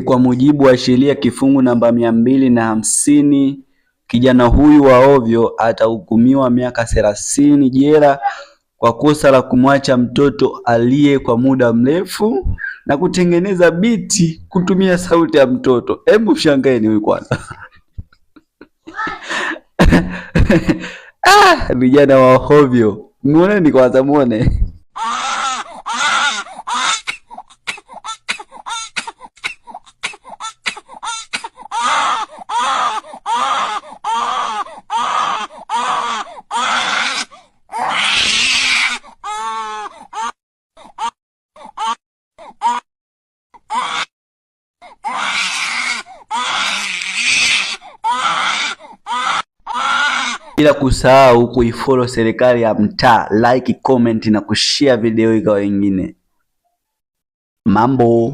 Kwa mujibu wa sheria kifungu namba 250, kijana huyu wa ovyo atahukumiwa miaka 30 jela kwa kosa la kumwacha mtoto aliye kwa muda mrefu na kutengeneza biti kutumia sauti ya mtoto. Hebu shangaeni huyu kwanza. Vijana wa ovyo, muoneni kwanza, muone. Bila kusahau kuifollow serikali ya mtaa, like, comment na kushare video hii kwa wengine. Mambo.